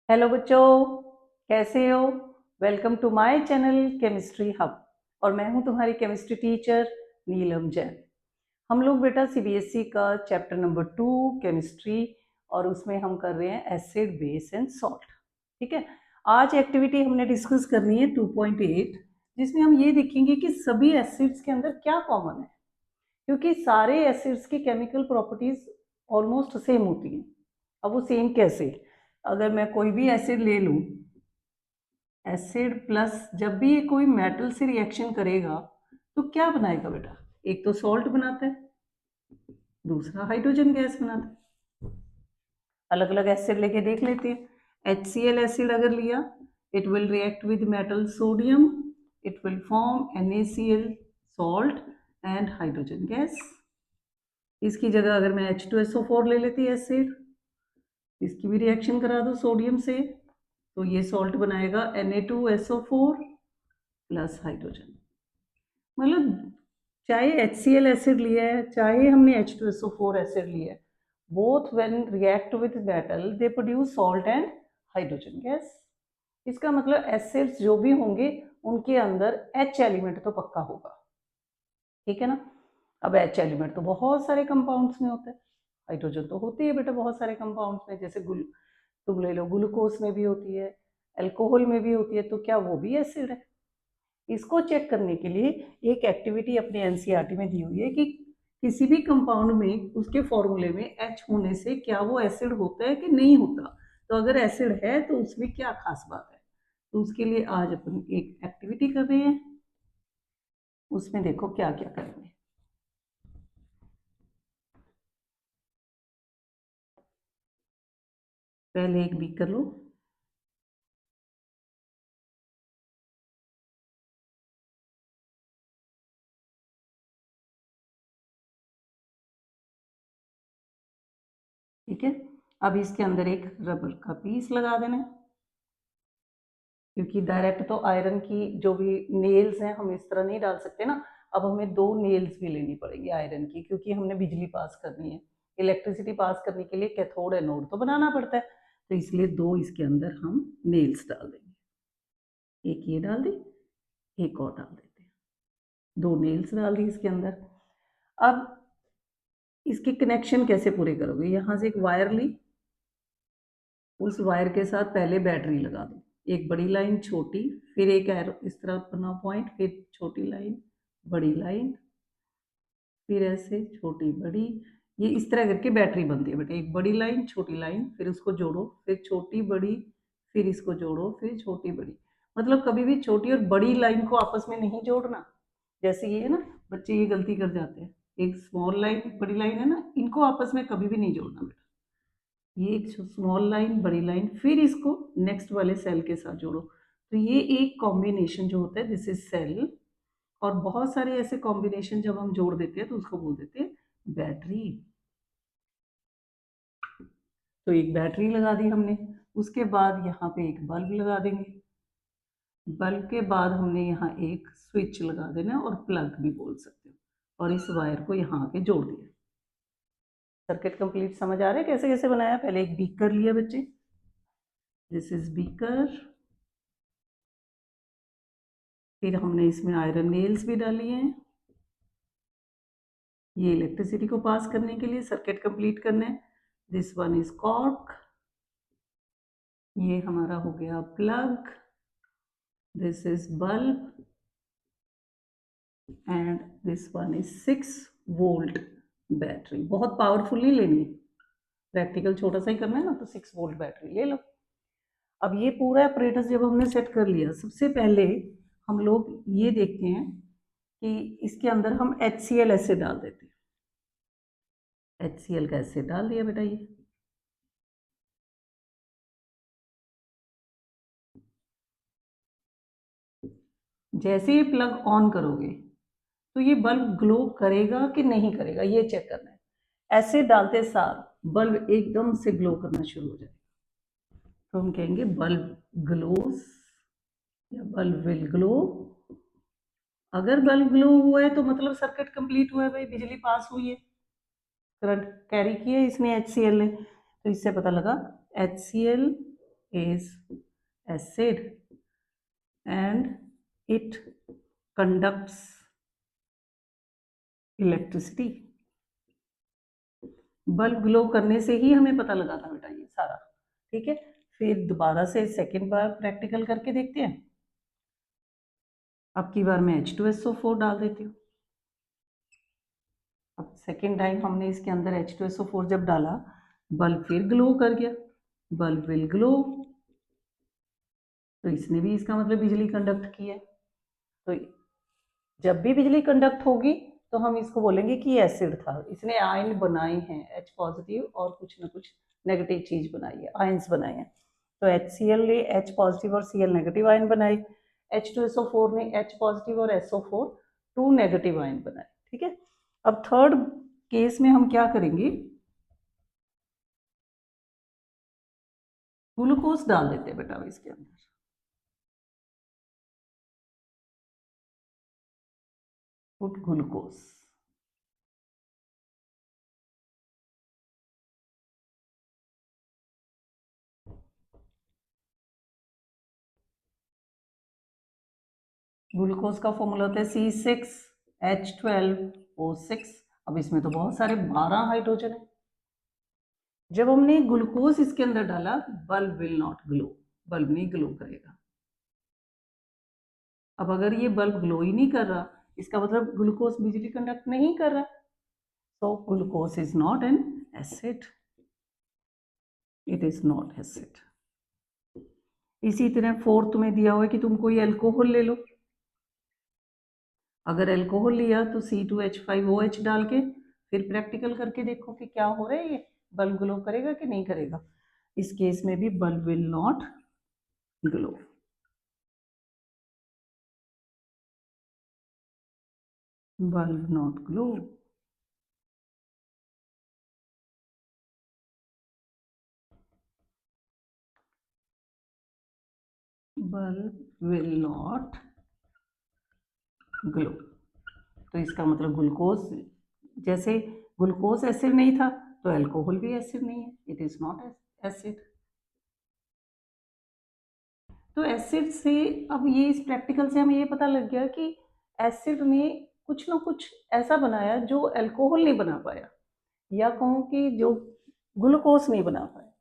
Hello बच्चों, कैसे हो। Welcome to my channel chemistry hub. और मैं हूं तुम्हारी केमिस्ट्री टीचर नीलम जैन। हम लोग बेटा सीबीएसई का चैप्टर नंबर 2 केमिस्ट्री, और उसमें हम कर रहे हैं एसिड बेस एंड सॉल्ट। ठीक है। आज एक्टिविटी हमने डिस्कस करनी है 2.8, जिसमें हम ये देखेंगे कि सभी एसिड्स के अंदर क्या कॉमन है, क्योंकि सारे एसिड्स की केमिकल प्रॉपर्टीज ऑलमोस्ट सेम होती हैं। अब वो सेम कैसे, अगर मैं कोई भी एसिड ले लूं, एसिड प्लस जब भी ये कोई मेटल से रिएक्शन करेगा तो क्या बनाएगा बेटा। एक तो सॉल्ट बनाता है, दूसरा हाइड्रोजन गैस बनाता है। अलग अलग एसिड लेके देख लेते हैं। HCl एसिड अगर लिया, it will react with metal sodium, it will form NaCl salt and hydrogen gas. इसकी जगह अगर मैं H2SO4 ले लेती एसिड, इसकी भी रिएक्शन करा दो सोडियम से, तो ये सॉल्ट बनाएगा Na2SO4 प्लस हाइड्रोजन। मतलब चाहे HCl एसिड लिया है, चाहे हमने H2SO4 एसिड लिया है, both when react with metal they produce salt and hydrogen gas. इसका मतलब एसिड्स जो भी होंगे उनके अंदर H एलिमेंट तो पक्का होगा। ठीक है ना। अब H एलिमेंट तो बहुत सारे कंपाउंड्स में होता है, हाइड्रोजन तो होती है बेटा बहुत सारे कंपाउंड्स में, जैसे तुम ले लो ग्लूकोज में भी होती है, अल्कोहल में भी होती है, तो क्या वो भी एसिड है। इसको चेक करने के लिए एक एक्टिविटी अपने एनसीईआरटी में दी हुई है कि किसी भी कंपाउंड में उसके फॉर्मूले में H होने से क्या वो एसिड होता है कि नहीं होता। तो अगर एसिड है तो उसमें क्या खास बात है। तो उसके लिए आज अपन एक एक्टिविटी कर रहे हैं, उसमें देखो क्या क्या करेंगे। पहले एक बीकर लो, ठीक है। अब इसके अंदर एक रबर का पीस लगा देना है, क्योंकि डायरेक्ट तो आयरन की जो भी नेल्स हैं हम इस तरह नहीं डाल सकते ना। अब हमें 2 नेल्स भी लेनी पड़ेगी आयरन की, क्योंकि हमने बिजली पास करनी है। इलेक्ट्रिसिटी पास करने के लिए कैथोड एनोड तो बनाना पड़ता है, तो इसलिए 2 इसके अंदर हम नेल्स डाल देंगे। एक ये डाल दी, एक और डाल देते हैं। 2 नेल्स डाल दी इसके अंदर। अब इसके कनेक्शन कैसे पूरे करोगे। यहाँ से एक वायर ली, उस वायर के साथ पहले बैटरी लगा दो, एक बड़ी लाइन छोटी, फिर एक एरो इस तरह बना पॉइंट, फिर छोटी लाइन बड़ी लाइन, फिर ऐसे छोटी बड़ी। ये इस तरह करके बैटरी बनती है बेटा, एक बड़ी लाइन छोटी लाइन, फिर उसको जोड़ो, फिर छोटी बड़ी, फिर इसको जोड़ो, फिर छोटी बड़ी। मतलब कभी भी छोटी और बड़ी लाइन को आपस में नहीं जोड़ना। जैसे ये है ना, बच्चे ये गलती कर जाते हैं, एक स्मॉल लाइन एक बड़ी लाइन है ना, इनको आपस में कभी भी नहीं जोड़ना बेटा। ये एक स्मॉल लाइन बड़ी लाइन, फिर इसको नेक्स्ट वाले सेल के साथ जोड़ो। तो ये एक कॉम्बिनेशन जो होता है दिस इज सेल। और बहुत सारे ऐसे कॉम्बिनेशन जब हम जोड़ देते हैं तो उसको बोल देते हैं बैटरी। तो एक बैटरी लगा दी हमने, उसके बाद यहाँ पे एक बल्ब लगा देंगे, बल्ब के बाद हमने यहाँ एक स्विच लगा देना, और प्लग भी बोल सकते हो, और इस वायर को यहाँ आके जोड़ दिया। सर्किट कंप्लीट समझ आ रहा है कैसे कैसे बनाया। पहले एक बीकर लिया बच्चे, दिस इज बीकर, फिर हमने इसमें आयरन नेल्स भी डाली हैं, ये इलेक्ट्रिसिटी को पास करने के लिए सर्किट कंप्लीट करना है। दिस वन इज कॉर्क, ये हमारा हो गया plug, this is bulb, and this one is 6 volt battery. बहुत पावरफुल नहीं लेनी, प्रैक्टिकल छोटा सा ही करना है ना, तो 6 वोल्ट बैटरी ले लो। अब ये पूरा अपरेटस जब हमने सेट कर लिया, सबसे पहले हम लोग ये देखते हैं कि इसके अंदर हम HCl एसिड डाल देते हैं। HCl का एसिड डाल दिया बेटा। ये जैसे ही प्लग ऑन करोगे तो ये बल्ब ग्लो करेगा कि नहीं करेगा, ये चेक करना है। एसिड डालते सार बल्ब एकदम से ग्लो करना शुरू हो जाएगा, तो हम कहेंगे बल्ब ग्लोस या बल्ब विल ग्लो। अगर बल्ब ग्लो हुआ है तो मतलब सर्किट कंप्लीट हुआ है भाई, बिजली पास हुई है, करंट कैरी किया इसने HCl ने। तो इससे पता लगा HCl is acid and it conducts electricity. Bulb glow करने से ही हमें पता लगा था बेटा ये सारा, ठीक है। फिर दोबारा से सेकेंड बार प्रैक्टिकल करके देखते हैं। अब की बार मैं H2SO4 डाल देती हूँ। अब सेकेंड टाइम हमने इसके अंदर H2SO4 जब डाला, बल्ब फिर ग्लो कर गया, बल्ब विल ग्लो, तो इसने भी इसका मतलब बिजली कंडक्ट की है। तो जब भी बिजली कंडक्ट होगी तो हम इसको बोलेंगे कि एसिड था, इसने आयन बनाए हैं, H पॉजिटिव और कुछ ना कुछ नेगेटिव चीज बनाई है, आयन्स बनाए हैं। तो HCl ने H पॉजिटिव और Cl नेगेटिव आयन बनाए, H2SO4 ने H पॉजिटिव और SO4 2 नेगेटिव आयन बनाए, ठीक है। अब थर्ड केस में हम क्या करेंगे, ग्लूकोज डाल देते हैं बेटा इसके अंदर। पुट ग्लूकोज, ग्लूकोज का फॉर्मूला होता है C6H12O6। अब इसमें तो बहुत सारे 12 हाइड्रोजन है। जब हमने ग्लूकोज इसके अंदर डाला, bulb will not glow, bulb नहीं ग्लो करेगा। अब अगर ये बल्ब ग्लो ही नहीं कर रहा, इसका मतलब ग्लूकोज बिजली कंडक्ट नहीं कर रहा, तो glucose is not an acid, it is not acid. इसी तरह फोर्थ में दिया हुआ है कि तुम कोई अल्कोहल ले लो, अगर अल्कोहल लिया तो C2H5OH डाल के फिर प्रैक्टिकल करके देखो कि क्या हो रहा है, ये बल्ब ग्लो करेगा कि नहीं करेगा। इस केस में भी bulb will not glow, bulb not glow. Bulb will not glow, तो इसका मतलब ग्लूकोज, जैसे ग्लूकोज एसिड नहीं था तो अल्कोहल भी एसिड नहीं है, इट इज नॉट एसिड। तो एसिड से अब ये इस प्रैक्टिकल से हमें ये पता लग गया कि एसिड ने कुछ ना कुछ ऐसा बनाया जो अल्कोहल नहीं बना पाया, या कहूँ कि जो ग्लूकोज नहीं बना पाया।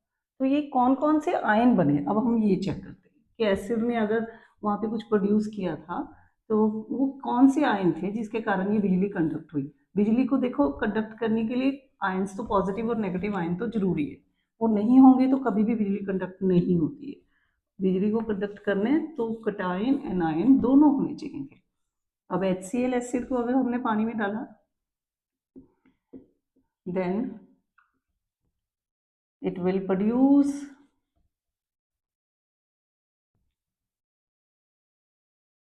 तो ये कौन कौन से आयन बने, अब हम ये चेक करते हैं कि एसिड ने अगर वहाँ पे कुछ प्रोड्यूस किया था तो वो कौन से आयन थे जिसके कारण ये बिजली कंडक्ट हुई। बिजली को देखो कंडक्ट करने के लिए आयन्स तो पॉजिटिव और नेगेटिव आयन तो जरूरी है, वो नहीं होंगे तो कभी भी बिजली कंडक्ट नहीं होती है। बिजली को कंडक्ट करने तो कटायन एनायन दोनों होने चाहिए। अब HCl एसिड को अगर हमने पानी में डाला, then it will produce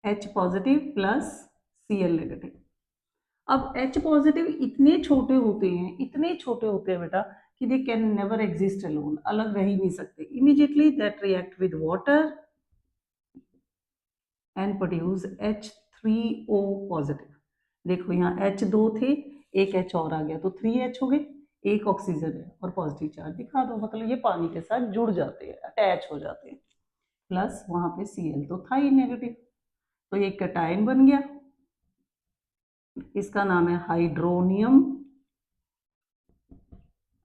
H positive plus Cl negative. अब H पॉजिटिव इतने छोटे होते हैं, इतने छोटे होते हैं बेटा कि they can never exist alone, अलग रह ही नहीं सकते। Immediately that react with water and produce H3O positive. देखो यहाँ H2 थे, एक H और आ गया तो 3H हो गए, एक ऑक्सीजन है और पॉजिटिव चार्ज दिखा दो, मतलब ये पानी के साथ जुड़ जाते हैं, अटैच हो जाते हैं। प्लस वहां पे Cl तो था ही नेगेटिव, तो ये कैटायन बन गया, इसका नाम है हाइड्रोनियम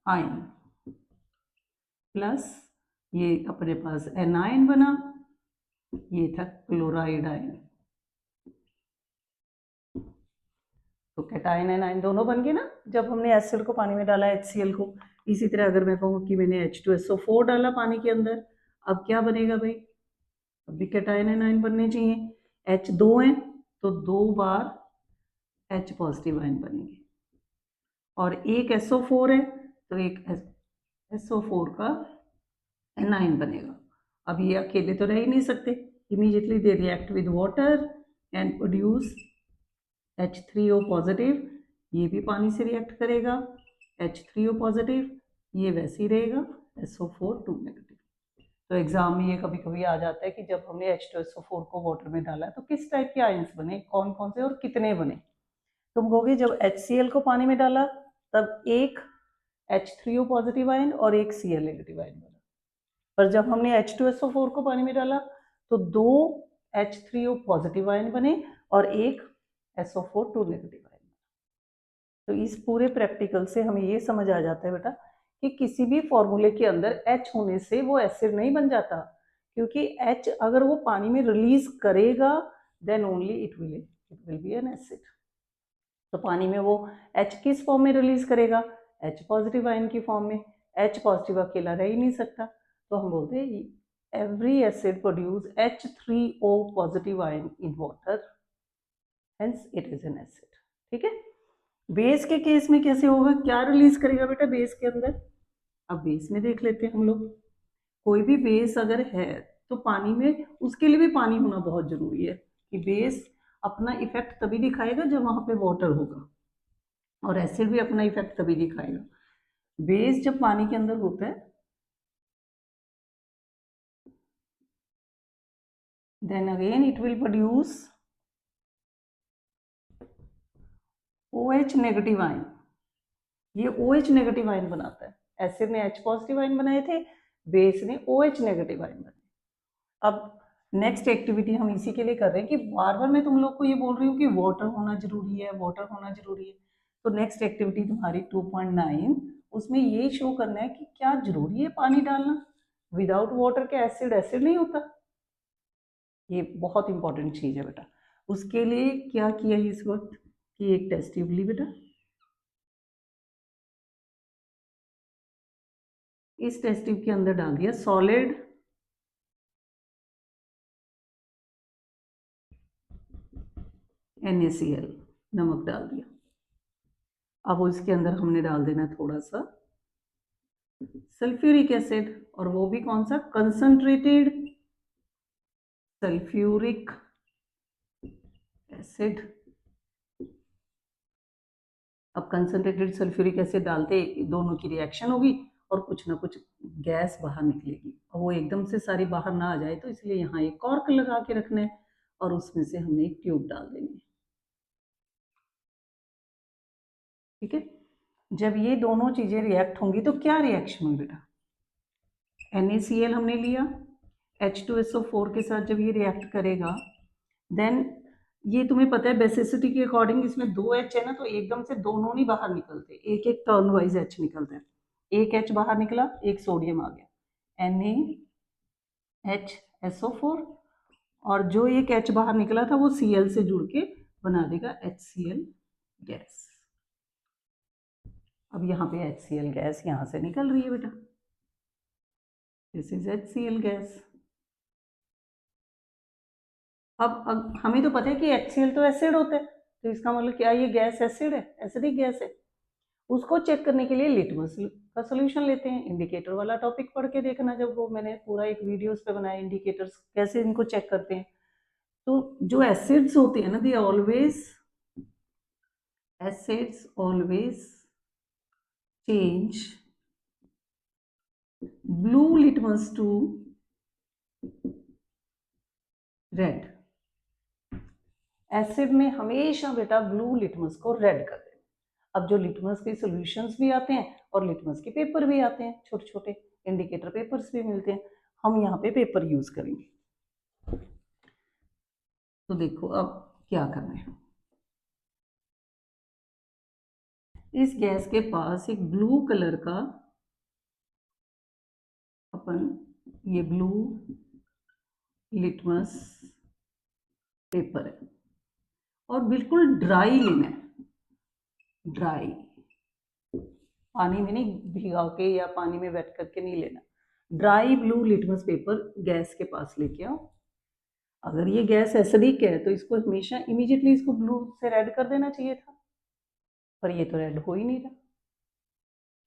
आयन। प्लस ये अपने पास एनायन बना, ये था क्लोराइड आयन। तो कैटायन एनायन दोनों बन गए ना जब हमने एसिड को पानी में डाला, HCl को। इसी तरह अगर मैं कहूँ कि मैंने H2SO4 डाला पानी के अंदर, अब क्या बनेगा भाई, अब भी कैटायन एनायन बनने चाहिए। H2 है तो 2 बार H पॉजिटिव आयन बनेंगे, और एक SO4 है तो एक SO4 का एनायन बनेगा। अब ये अकेले तो रह ही नहीं सकते, immediately they react with water and produce H3O positive, ये भी पानी से रिएक्ट करेगा, H3O पॉजिटिव, ये वैसे ही रहेगा, SO4 2 नेगेटिव। तो एग्जाम में ये कभी कभी आ जाता है कि जब हमने H2SO4 को वाटर में डाला तो किस टाइप के आयंस बने, कौन कौन से और कितने बने। तुम कहोगे जब HCl को पानी में डाला तब एक H3O पॉजिटिव आयन और एक Cl नेगेटिव आयन बना, पर जब हमने H2SO4 को पानी में डाला तो 2 H3O पॉजिटिव आयन बने और एक SO4 2 नेगेटिव आयन। तो इस पूरे प्रैक्टिकल से हमें ये समझ आ जाता है बेटा कि किसी भी फॉर्मूले के अंदर H होने से वो एसिड नहीं बन जाता, क्योंकि H अगर वो पानी में रिलीज करेगा then only it will be an acid. तो पानी में वो H किस फॉर्म में रिलीज करेगा? H पॉजिटिव आयन की फॉर्म में। H पॉजिटिव अकेला रह ही नहीं सकता, तो हम बोलते हैं every acid produce H3O positive ion in water, hence it is an acid. ठीक है। बेस के केस में कैसे होगा? क्या रिलीज करेगा बेटा बेस के अंदर? अब बेस में देख लेते हैं हम लोग। कोई भी बेस अगर है तो पानी में उसके लिए भी पानी होना बहुत जरूरी है कि बेस अपना इफेक्ट तभी दिखाएगा जब वहां पे वाटर होगा, और एसिड भी अपना इफेक्ट तभी दिखाएगा। बेस जब पानी के अंदर होता है then again it will produce OH negative ion. ये OH नेगेटिव आयन बनाता है। एसिड ने H पॉजिटिव आयन बनाए थे, बेस ने OH नेगेटिव आयन बनाए। अब नेक्स्ट एक्टिविटी हम इसी के लिए कर रहे हैं कि बार बार मैं तुम लोग को ये बोल रही हूँ कि वाटर होना जरूरी है, वाटर होना जरूरी है। तो नेक्स्ट एक्टिविटी तुम्हारी 2.9, उसमें ये शो करना है कि क्या जरूरी है पानी डालना? विदाउट वाटर के एसिड एसिड नहीं होता। ये बहुत इंपॉर्टेंट चीज है बेटा। उसके लिए क्या किया इस वक्त कि एक टेस्ट ट्यूब ली बेटा, इस टेस्ट ट्यूब के अंदर डाल दिया सॉलिड NaCl, नमक डाल दिया। अब इसके अंदर हमने डाल देना थोड़ा सा सल्फ्यूरिक एसिड, और वो भी कौन सा? Concentrated sulphuric acid. अब कंसंट्रेटेड सल्फ्यूरिक एसिड डालते दोनों की रिएक्शन होगी और कुछ ना कुछ गैस बाहर निकलेगी, और वो एकदम से सारी बाहर ना आ जाए, तो इसलिए यहाँ एक कॉर्क लगा के रखना है और उसमें से हमने एक ट्यूब डाल देनी है। ठीक है। जब ये दोनों चीजें रिएक्ट होंगी तो क्या रिएक्शन होगी बेटा? NaCl हमने लिया, H2SO4 के साथ जब ये रिएक्ट करेगा देन ये तुम्हें पता है बेसिसिटी के अकॉर्डिंग इसमें 2 H है ना, तो एकदम से दोनों नहीं बाहर निकलते, एक एक टर्न वाइज H निकलता है। एक H बाहर निकला, एक सोडियम आ गया NaHSO4, और जो एक H बाहर निकला था वो Cl से जुड़ के बना देगा HCl गैस। अब यहाँ पे HCl गैस यहाँ से निकल रही है बेटा, दिस इज HCl गैस। अब हमें तो पता है कि HCl तो एसिड होता है, तो इसका मतलब क्या ये गैस एसिड है? एसिडिक गैस है। उसको चेक करने के लिए लिटमस का सोल्यूशन लेते हैं। इंडिकेटर वाला टॉपिक पढ़ के देखना, जब वो मैंने पूरा एक वीडियो उस पे बनाया इंडिकेटर्स कैसे इनको चेक करते हैं। तो जो एसिड्स होते हैं ना, they always acids always change blue litmus to red. Acid में हमेशा बेटा ब्लू लिटमस को रेड कर देना। अब जो लिटमस के सॉल्यूशंस भी आते हैं और लिटमस के पेपर भी आते हैं, छोटे छोटे इंडिकेटर पेपर्स भी मिलते हैं, हम यहाँ पे पेपर यूज करेंगे। तो देखो अब क्या करना है। इस गैस के पास एक ब्लू कलर का अपन ये ब्लू लिटमस पेपर है, और बिल्कुल ड्राई लेना है, ड्राई, पानी में नहीं भिगा के या पानी में वेट करके नहीं लेना। Dry blue litmus paper gas के पास लेके आओ। अगर ये गैस एसिडिक है तो इसको हमेशा इमीडिएटली इसको ब्लू से रेड कर देना चाहिए था, पर ये तो रेड हो ही नहीं रहा,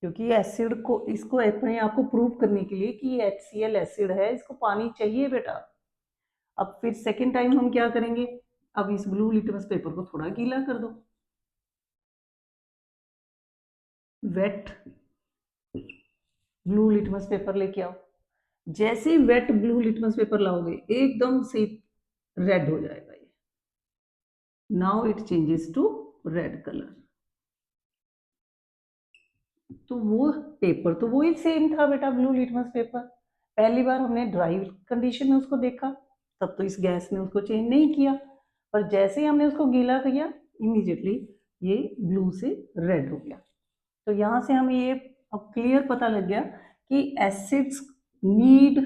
क्योंकि एसिड को इसको अपने आप को प्रूव करने के लिए कि ये HCl एसिड है, इसको पानी चाहिए बेटा। अब फिर सेकेंड टाइम हम क्या करेंगे? अब इस ब्लू लिटमस पेपर को थोड़ा गीला कर दो, वेट ब्लू लिटमस पेपर लेके आओ। जैसे ही वेट ब्लू लिटमस पेपर लाओगे एकदम से रेड हो जाएगा ये। Now it changes to red colour. तो वो पेपर तो वही सेम था बेटा, ब्लू लिटमस पेपर, पहली बार हमने ड्राई कंडीशन में उसको देखा, तब तो इस गैस ने उसको चेंज नहीं किया, पर जैसे ही हमने उसको गीला किया इमीडिएटली ये ब्लू से रेड हो गया। तो यहाँ से हमें ये अब क्लियर पता लग गया कि acids need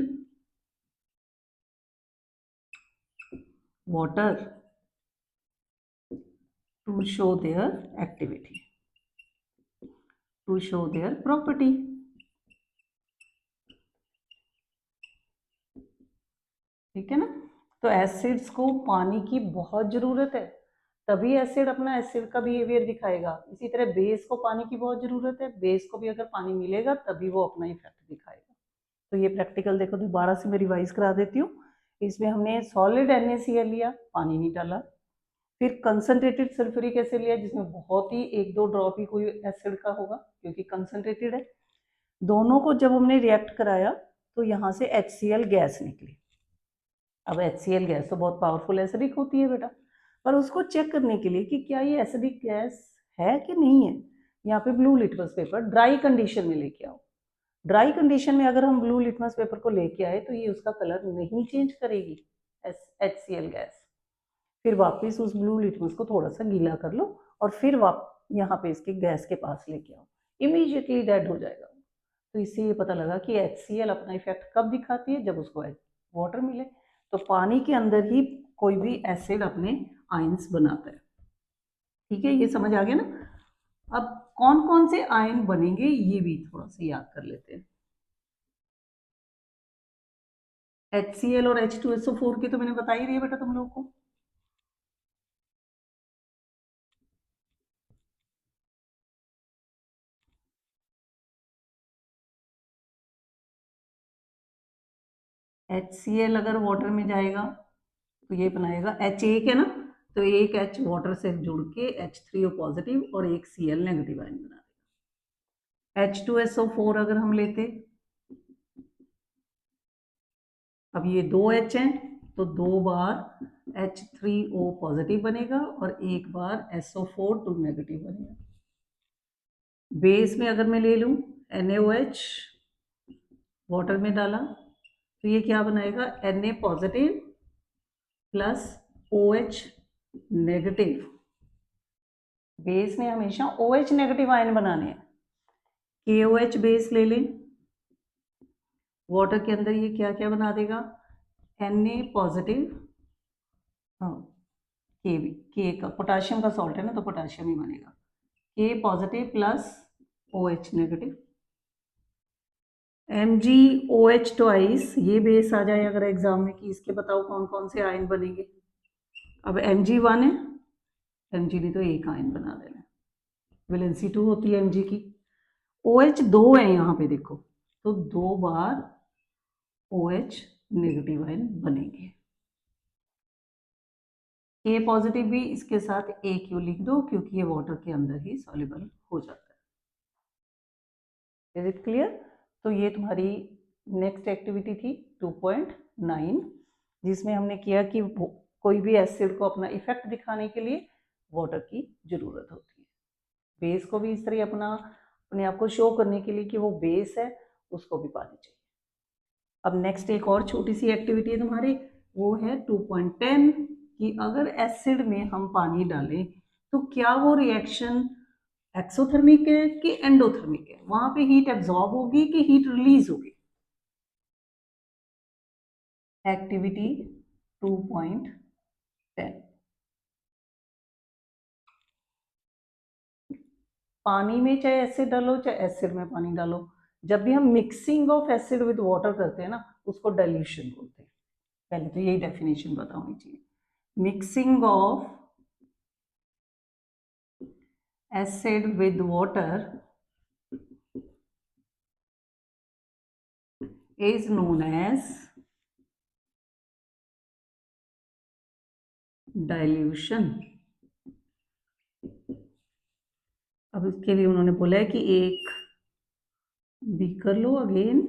water to show their activity, to show their property. ठीक है ना। तो एसिड्स को पानी की बहुत ज़रूरत है, तभी एसिड अपना एसिड का बिहेवियर दिखाएगा। इसी तरह बेस को पानी की बहुत ज़रूरत है, बेस को भी अगर पानी मिलेगा तभी वो अपना इफेक्ट दिखाएगा। तो ये प्रैक्टिकल देखो, दोबारा से मैं रिवाइज करा देती हूँ। इसमें हमने सॉलिड NaCl लिया, पानी नहीं डाला। फिर कंसनट्रेटेड सल्फ्यूरिक एसिड लिया, जिसमें बहुत ही 1-2 ड्रॉप ही कोई एसिड का होगा क्योंकि कंसनट्रेटेड है। दोनों को जब हमने रिएक्ट कराया तो यहाँ से HCl गैस निकली। अब HCl गैस तो बहुत पावरफुल एसिडिक होती है बेटा, पर उसको चेक करने के लिए कि क्या ये एसिडिक गैस है कि नहीं है, यहाँ पे blue litmus paper dry condition में लेके आओ। ड्राई कंडीशन में अगर हम ब्लू लिटमस पेपर को लेके आए तो ये उसका कलर नहीं चेंज करेगी HCl गैस। फिर वापस उस ब्लू लिटमस को थोड़ा सा गीला कर लो और फिर यहाँ पे इसके गैस के पास लेके आओ, इमीडिएटली डेड हो जाएगा। तो इससे ये पता लगा कि HCl अपना इफेक्ट कब दिखाती है, जब उसको वाटर मिले। तो पानी के अंदर ही कोई भी एसिड अपने आयंस बनाता है। ठीक है, ये समझ आ गया ना। अब कौन कौन से आयन बनेंगे ये भी थोड़ा सा याद कर लेते हैं। HCl और H2SO4 की तो मैंने बता ही रही है बेटा तुम लोगों को। HCl अगर वाटर में जाएगा तो ये बनाएगा H1 है ना, तो एक H वाटर से जुड़ के H3O पॉजिटिव और एक Cl नेगेटिव आयन बना देगा। H2SO4 अगर हम लेते, अब ये 2 H हैं तो 2 बार H3O पॉजिटिव बनेगा और एक बार SO4 2 नेगेटिव बनेगा। बेस में अगर मैं ले लूँ NaOH वाटर में डाला तो ये क्या बनाएगा, Na positive plus OH negative. Base में हमेशा OH नेगेटिव आयन बनाने हैं। KOH बेस ले लें, वाटर के अंदर ये क्या क्या बना देगा, Na पॉजिटिव, हाँ के का पोटाशियम का सॉल्ट है ना तो पोटाशियम ही बनेगा, K positive plus OH negative. MgOH twice, ये बेस आ जाए अगर एग्जाम में कि इसके बताओ कौन कौन से आयन बनेंगे। अब Mg1 है, Mg ने तो एक आयन बना देना, वैलेंसी 2 होती है Mg की। OH 2 है यहाँ पे देखो, तो 2 बार OH नेगेटिव आयन बनेंगे। K पॉजिटिव भी इसके साथ AQ लिख दो क्योंकि ये वाटर के अंदर ही सॉल्युबल हो जाता है। Is it clear. तो ये तुम्हारी नेक्स्ट एक्टिविटी थी 2.9, जिसमें हमने किया कि कोई भी एसिड को अपना इफेक्ट दिखाने के लिए वाटर की जरूरत होती है। बेस को भी इस तरह अपने आप को शो करने के लिए कि वो बेस है, उसको भी पानी चाहिए। अब नेक्स्ट एक और छोटी सी एक्टिविटी है तुम्हारी, वो है 2.10 कि अगर एसिड में हम पानी डालें तो क्या वो रिएक्शन एक्सोथर्मिक है कि एंडोथर्मिक है, वहां पे हीट एब्जॉर्ब होगी कि हीट रिलीज होगी। एक्टिविटी 2.10, पानी में चाहे एसिड डालो चाहे एसिड में पानी डालो, जब भी हम mixing of acid with water करते हैं ना उसको डाइल्यूशन बोलते हैं। पहले तो यही डेफिनेशन पता होनी चाहिए। Mixing of acid with water is known as dilution। अब इसके लिए उन्होंने बोला है कि एक बीकर लो अगेन,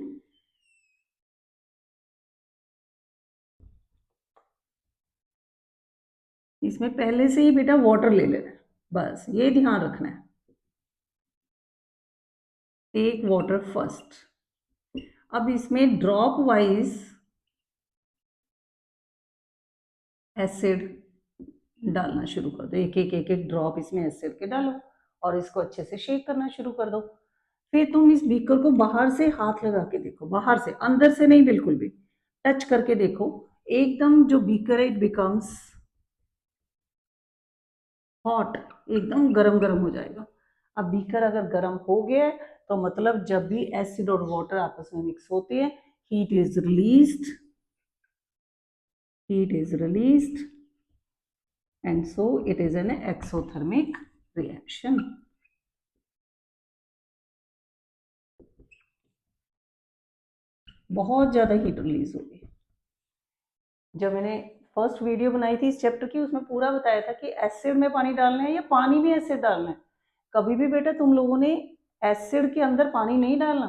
इसमें पहले से ही बेटा वाटर ले लेना है, बस ये ध्यान रखना है। टेक वाटर फर्स्ट, अब इसमें ड्रॉप वाइज एसिड डालना शुरू कर दो, एक एक एक एक ड्रॉप इसमें एसिड के डालो और इसको अच्छे से शेक करना शुरू कर दो। फिर तुम इस बीकर को बाहर से हाथ लगा के देखो, बाहर से, अंदर से नहीं, बिल्कुल भी टच करके देखो, एकदम जो बीकर है इट बिकम्स हॉट, एकदम गरम गरम हो जाएगा। अब बीकर अगर गरम हो गया है तो मतलब जब भी एसिड और वाटर आपस में मिक्स होते हैं, heat is released, heat is released and so it is an exothermic reaction. बहुत ज़्यादा हीट रिलीज होगी। जब मैंने फर्स्ट वीडियो बनाई थी इस चैप्टर की, उसमें पूरा बताया था कि एसिड में पानी डालना है या पानी में एसिड डालना है। कभी भी बेटा तुम लोगों ने एसिड के अंदर पानी नहीं डालना,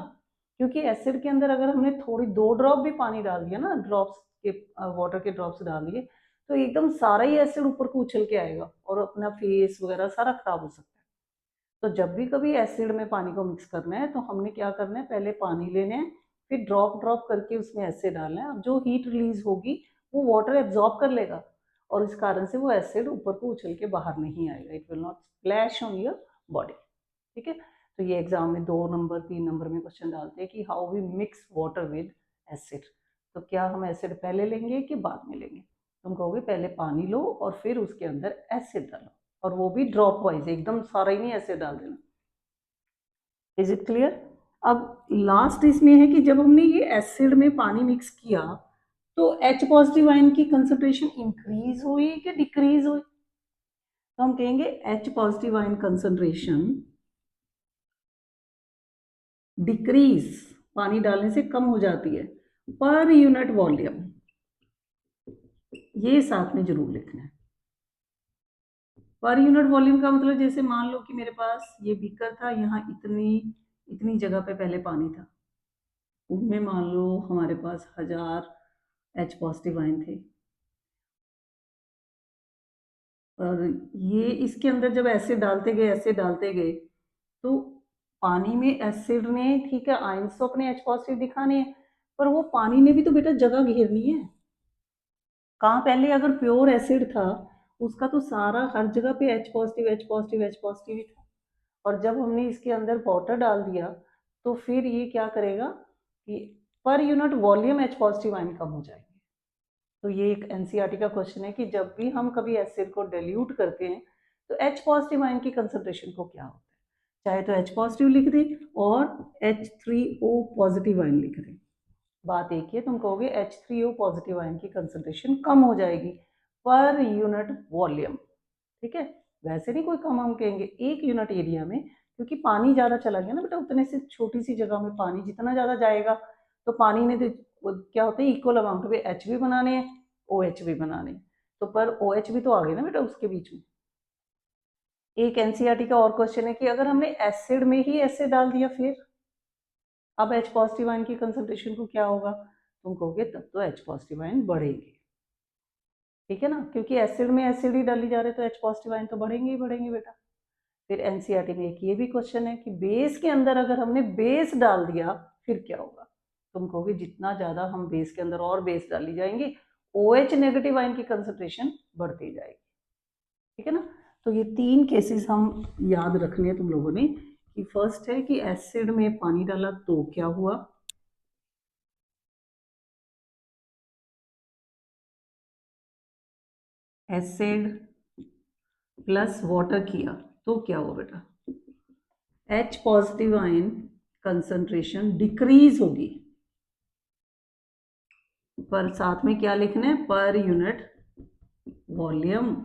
क्योंकि एसिड के अंदर अगर हमने थोड़ी 2 ड्रॉप भी पानी डाल दिया ना, ड्रॉप्स के वाटर के ड्रॉप्स डाल दिए, तो एकदम सारा ही एसिड ऊपर को उछल के आएगा और अपना फेस वगैरह सारा खराब हो सकता है। तो जब भी कभी एसिड में पानी को मिक्स करना है तो हमने क्या करना है, पहले पानी लेना है, फिर ड्रॉप ड्रॉप करके उसमें एसिड डालना है। अब जो हीट रिलीज होगी वो वाटर एब्जॉर्ब कर लेगा और इस कारण से वो एसिड ऊपर को उछल के बाहर नहीं आएगा, it will not splash on your body. ठीक है, तो ये एग्जाम में 2 नंबर 3 नंबर में क्वेश्चन डालते हैं कि how we mix water with acid. तो क्या हम एसिड पहले लेंगे कि बाद में लेंगे? तुम कहोगे पहले पानी लो और फिर उसके अंदर एसिड डालो, और वो भी ड्रॉप वाइज, एकदम सारा ही नहीं ऐसे डाल देना। Is it clear? अब लास्ट इसमें है कि जब हमने ये एसिड में पानी मिक्स किया तो H पॉजिटिव आयन की कंसंट्रेशन इंक्रीज हुई कि डिक्रीज हुई? तो हम कहेंगे H positive ion concentration decrease, पानी डालने से कम हो जाती है, पर यूनिट वॉल्यूम। ये साथ में जरूर लिखना है। पर यूनिट वॉल्यूम का मतलब जैसे मान लो कि मेरे पास ये बीकर था, यहाँ इतनी इतनी जगह पे पहले पानी था, उनमें मान लो हमारे पास 1000 H पॉजिटिव आयन थे, और ये इसके अंदर जब एसिड डालते गए एसिड डालते गए तो पानी में एसिड ने, ठीक है, आयंस तो अपने H पॉजिटिव दिखाने हैं, पर वो पानी ने भी तो बेटा जगह घेरनी है। कहाँ पहले अगर प्योर एसिड था उसका तो सारा हर जगह पे H positive H positive H positive ही था, और जब हमने इसके अंदर वाटर डाल दिया तो फिर ये क्या करेगा कि per unit volume H positive ion कम हो जाएंगे। तो ये एक एनसीईआरटी का क्वेश्चन है कि जब भी हम कभी एसिड को डिल्यूट करते हैं तो H पॉजिटिव आयन की कंसंट्रेशन को क्या होता है, चाहे तो H पॉजिटिव लिख दें और H3O पॉजिटिव आयन लिख दें, बात एक ही है। तुम कहोगे H3O पॉजिटिव आयन की कंसंट्रेशन कम हो जाएगी पर यूनिट वॉल्यूम, ठीक है, वैसे नहीं कोई कम हम कहेंगे, एक यूनिट एरिया में, क्योंकि पानी ज़्यादा चला गया ना बेटा, उतने से छोटी सी जगह में पानी जितना ज़्यादा जाएगा तो पानी ने तो क्या होता है, इक्वल अमाउंट में H भी बनाने हैं, OH भी बनाने हैं, तो पर OH भी तो आ गए ना बेटा उसके बीच में। एक एनसीईआरटी का और क्वेश्चन है कि अगर हमने एसिड में ही एसिड डाल दिया फिर अब H पॉजिटिव आयन की कंसंट्रेशन को क्या होगा? तुम कहोगे तब तो H पॉजिटिव आयन बढ़ेंगे, ठीक है ना, क्योंकि एसिड में एसिड ही डाली जा रहे तो H पॉजिटिव आयन तो बढ़ेंगे ही बढ़ेंगे बेटा। फिर एनसीईआरटी में एक ये भी क्वेश्चन है कि बेस के अंदर अगर हमने बेस डाल दिया फिर क्या होगा? तुम कहोगे जितना ज़्यादा हम बेस के अंदर और बेस डाली जाएंगे OH नेगेटिव आयन की कंसंट्रेशन बढ़ती जाएगी, ठीक है ना। तो ये 3 केसेस हम याद रखने हैं तुम लोगों ने, कि फर्स्ट है कि एसिड में पानी डाला तो क्या हुआ, एसिड प्लस वाटर किया तो क्या हुआ बेटा, H positive ion concentration decrease होगी, पर साथ में क्या लिखना है, पर यूनिट वॉल्यूम।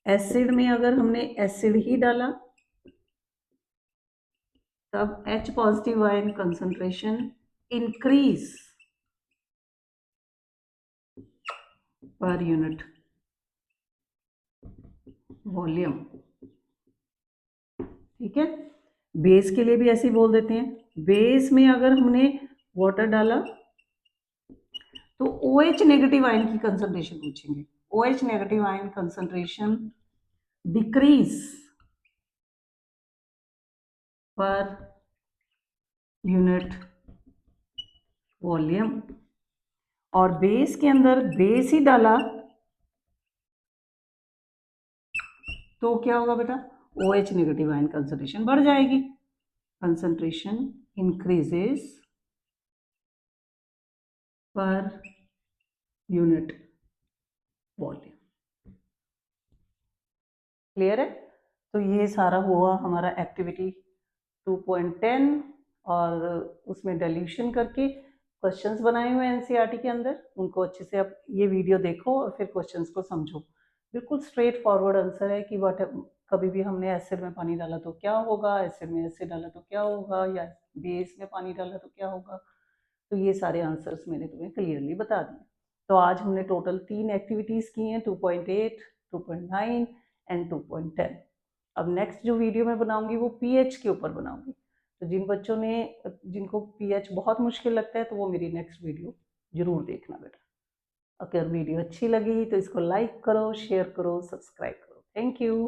एसिड में अगर हमने एसिड ही डाला तब H positive ion concentration increase पर यूनिट वॉल्यूम, ठीक है। बेस के लिए भी ऐसे ही बोल देते हैं, बेस में अगर हमने वाटर डाला तो OH नेगेटिव आयन की कंसंट्रेशन पूछेंगे, OH negative ion concentration decrease पर यूनिट वॉल्यूम, और बेस के अंदर बेस ही डाला तो क्या होगा बेटा, OH नेगेटिव आयन कंसंट्रेशन बढ़ जाएगी, कंसंट्रेशन इंक्रीजेस पर यूनिट वॉल्यूम। क्लियर है? तो ये सारा हुआ हमारा एक्टिविटी 2.10, और उसमें डिल्यूशन करके क्वेश्चंस बनाए हुए हैं एनसीईआरटी के अंदर, उनको अच्छे से आप ये वीडियो देखो और फिर क्वेश्चंस को समझो। बिल्कुल स्ट्रेट फॉरवर्ड आंसर है कि व्हाट, कभी भी हमने एसिड में पानी डाला तो क्या होगा, एसिड में एसिड डाला तो क्या होगा, या बेस में पानी डाला तो क्या होगा। तो ये सारे आंसर्स मैंने तुम्हें क्लियरली बता दिए। तो आज हमने टोटल 3 एक्टिविटीज़ की हैं, 2.8, 2.9 एंड 2.10। अब नेक्स्ट जो वीडियो मैं बनाऊंगी वो पीएच के ऊपर बनाऊंगी। तो जिन बच्चों ने, जिनको पीएच बहुत मुश्किल लगता है, तो वो मेरी नेक्स्ट वीडियो जरूर देखना बेटा। अगर वीडियो अच्छी लगी तो इसको लाइक करो, शेयर करो, सब्सक्राइब करो। Thank you.